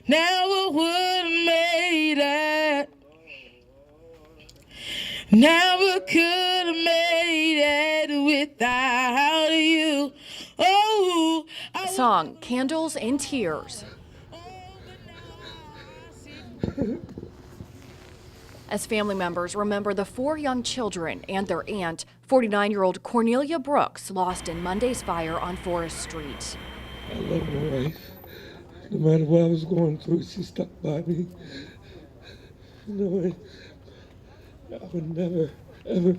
never would have made it. Never could have made it without you. Oh, Song Candles and Tears. As family members remember the 4 young children and their aunt, 49-year-old Cornelia Brooks, lost in Monday's fire on Forest Street. I love my wife. No matter what I was going through, she stuck by me. Knowing I would never, ever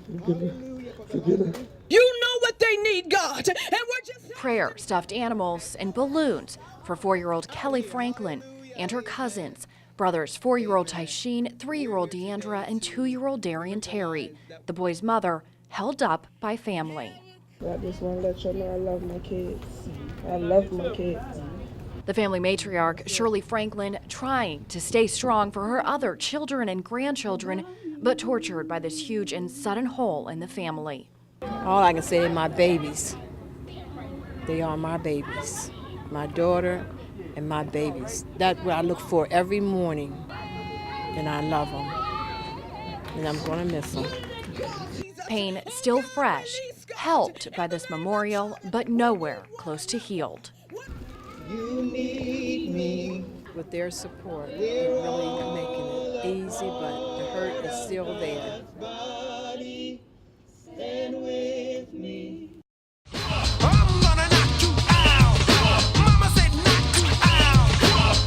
forget her. You know what they need, God, and we're just... Prayer, stuffed animals, and balloons for 4-year-old Kelly Franklin and her cousins, brothers 4-year-old Tysheen, 3-year-old Deandra, and 2-year-old Darian Terry. The boy's mother held up by family. I just want to let you know I love my kids. I love my kids. The family matriarch, Shirley Franklin, trying to stay strong for her other children and grandchildren, but tortured by this huge and sudden hole in the family. All I can say is my babies. They are my babies. My daughter and my babies. That's what I look for every morning, and I love them. And I'm going to miss them. Pain still fresh, helped by this memorial, but nowhere close to healed. You need me. With their support, they're really making it easy, but the hurt is still there. Body, stand with me. I'm gonna knock you out. Mama said knock you out.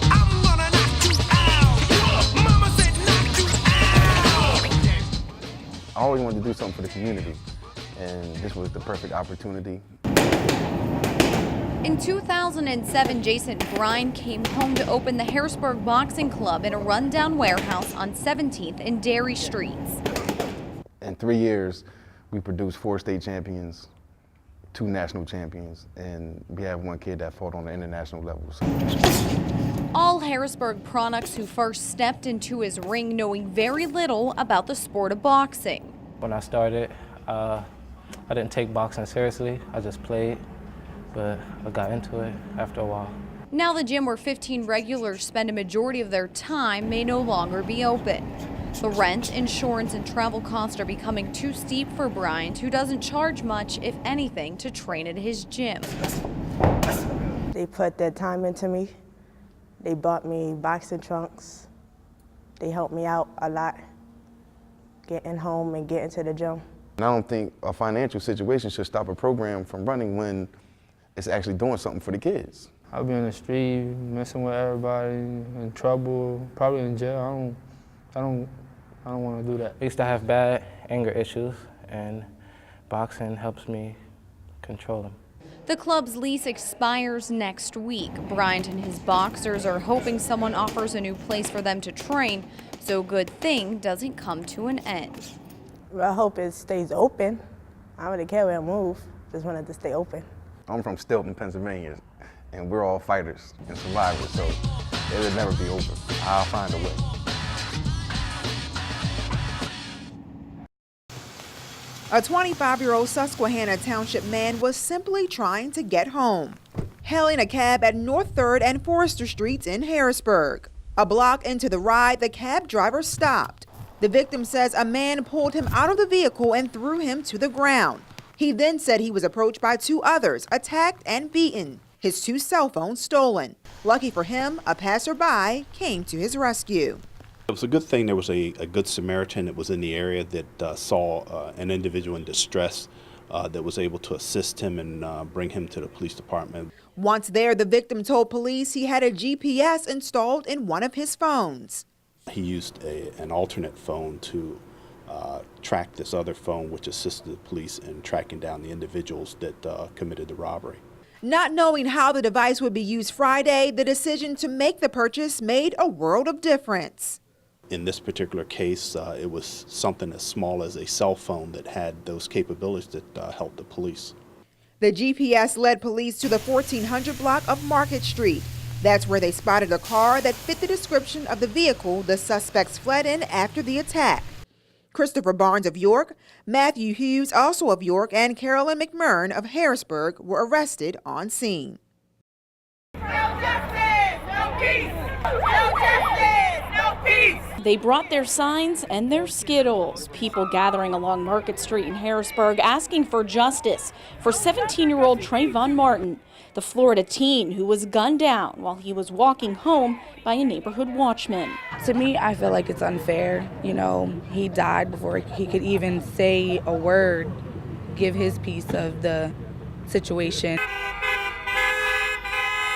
I'm gonna knock you out. Mama said knock you out. I always wanted to do something for the community, and this was the perfect opportunity. In 2007, Jason Brine came home to open the Harrisburg Boxing Club in a rundown warehouse on 17th and Dairy Streets. In 3 years, we produced 4 state champions, 2 national champions, and we have 1 kid that fought on the international levels. All Harrisburg products who first stepped into his ring knowing very little about the sport of boxing. When I started, I didn't take boxing seriously. I just played. But I got into it after a while. Now the gym where 15 regulars spend a majority of their time may no longer be open. The rent, insurance, and travel costs are becoming too steep for Bryant, who doesn't charge much, if anything, to train at his gym. They put their time into me. They bought me boxing trunks. They helped me out a lot, getting home and getting to the gym. And I don't think a financial situation should stop a program from running when it's actually doing something for the kids. I'll be in the street, messing with everybody, in trouble, probably in jail. I don't want to do that. I used to have bad anger issues, and boxing helps me control them. The club's lease expires next week. Bryant and his boxers are hoping someone offers a new place for them to train, so good thing doesn't come to an end. Well, I hope it stays open. I don't really care where I move, just want it to stay open. I'm from Stilton, Pennsylvania, and we're all fighters and survivors, so it'll never be over. I'll find a way. A 25-year-old Susquehanna Township man was simply trying to get home, hailing a cab at North 3rd and Forester Streets in Harrisburg. A block into the ride, the cab driver stopped. The victim says a man pulled him out of the vehicle and threw him to the ground. He then said he was approached by 2 others, attacked and beaten, his 2 cell phones stolen. Lucky for him, a passerby came to his rescue. It was a good thing there was a good Samaritan that was in the area that saw an individual in distress that was able to assist him and bring him to the police department. Once there, the victim told police he had a GPS installed in one of his phones. He used an alternate phone to track this other phone, which assisted the police in tracking down the individuals that committed the robbery. Not knowing how the device would be used Friday, the decision to make the purchase made a world of difference. In this particular case, it was something as small as a cell phone that had those capabilities that helped the police. The GPS led police to the 1400 block of Market Street. That's where they spotted a car that fit the description of the vehicle the suspects fled in after the attack. Christopher Barnes of York, Matthew Hughes, also of York, and Carolyn McMurn of Harrisburg were arrested on scene. No justice, no peace. They brought their signs and their Skittles. People gathering along Market Street in Harrisburg asking for justice for 17-year-old Trayvon Martin, the Florida teen who was gunned down while he was walking home by a neighborhood watchman. To me, I feel like it's unfair. You know, he died before he could even say a word, give his piece of the situation.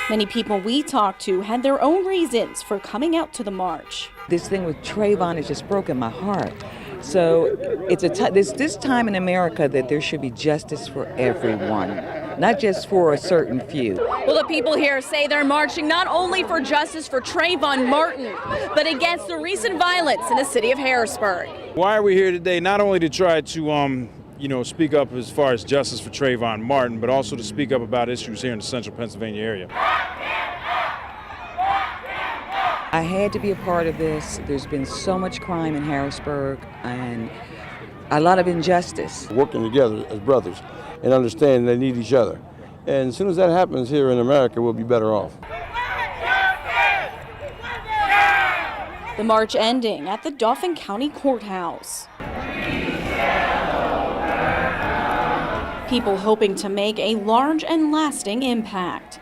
Many people we talked to had their own reasons for coming out to the march. This thing with Trayvon has just broken my heart. So it's this time in America that there should be justice for everyone, not just for a certain few. Well, the people here say they're marching not only for justice for Trayvon Martin, but against the recent violence in the city of Harrisburg. Why are we here today? Not only to try to speak up as far as justice for Trayvon Martin, but also to speak up about issues here in the central Pennsylvania area. I had to be a part of this. There's been so much crime in Harrisburg and a lot of injustice. Working together as brothers and understanding they need each other. And as soon as that happens here in America, we'll be better off. The march ending at the Dauphin County Courthouse. People hoping to make a large and lasting impact.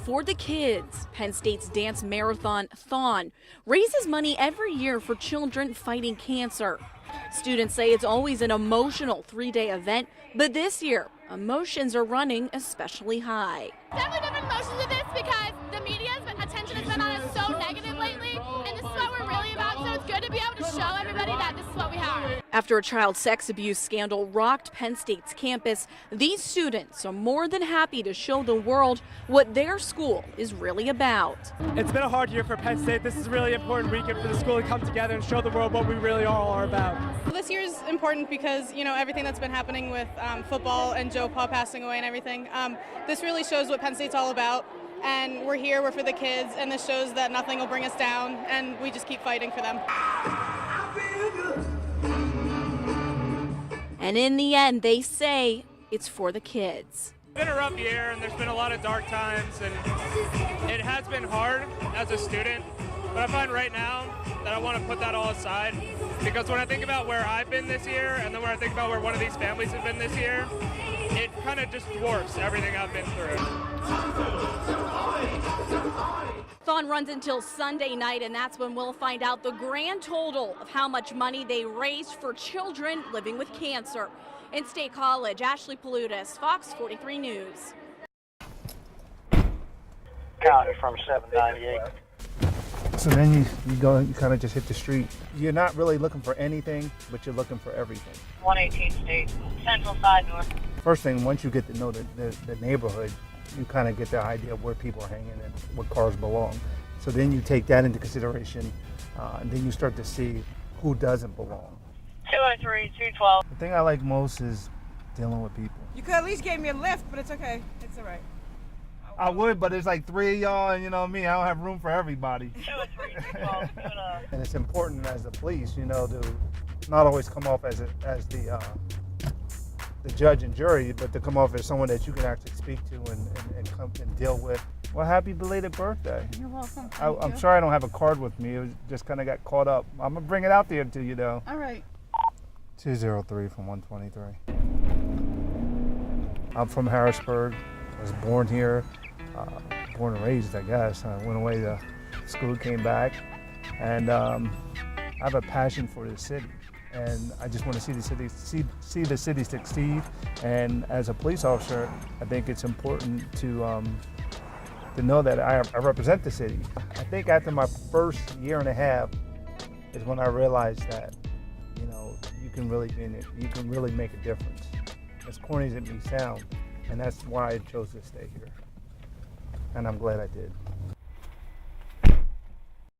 For the kids, Penn State's dance marathon, Thon, raises money every year for children fighting cancer. Students say it's always an emotional 3-day event, but this year, emotions are running especially high. Definitely different emotions with this because the media's attention has been on us so negative lately, and this is what we're really about, so it's good to be able to show everybody that this is what we have. After a child sex abuse scandal rocked Penn State's campus, these students are more than happy to show the world what their school is really about. It's been a hard year for Penn State. This is a really important weekend for the school to come together and show the world what we really all are about. Well, this year is important because, everything that's been happening with football and Joe Pa passing away and everything. This really shows what Penn State's all about. And we're here, we're for the kids, and this shows that nothing will bring us down, and we just keep fighting for them. And in the end, they say it's for the kids. It's been a rough year, and there's been a lot of dark times, and it has been hard as a student. But I find right now that I want to put that all aside, because when I think about where I've been this year, and then when I think about where one of these families have been this year, it kind of just dwarfs everything I've been through. Thon runs until Sunday night, and that's when we'll find out the grand total of how much money they raised for children living with cancer. In State College, Ashley Paludas, Fox 43 News. County from 798. So then you go, you kind of just hit the street. You're not really looking for anything, but you're looking for everything. 118 State, Central Side North. First thing, once you get to know the neighborhood, you kind of get the idea of where people are hanging and what cars belong. So then you take that into consideration, and then you start to see who doesn't belong. 203, 212. The thing I like most is dealing with people. You could at least give me a lift, but it's okay. It's all right. I would, but it's like 3 of y'all, and you know me, I don't have room for everybody. 203, 212. And it's important as the police, to not always come off as the judge and jury, but to come off as someone that you can actually speak to and come and deal with. Well, happy belated birthday. You're welcome. I'm sorry I don't have a card with me. It was just kind of got caught up. I'm going to bring it out there to you, though. All right. 203 from 123. I'm from Harrisburg. I was born here, born and raised, I guess. I went away to school, came back, and I have a passion for the city. And I just want to see the city succeed. And as a police officer, I think it's important to know that I represent the city. I think after my first year and a half is when I realized that, you can really be in it. You can really make a difference. As corny as it may sound, and that's why I chose to stay here. And I'm glad I did.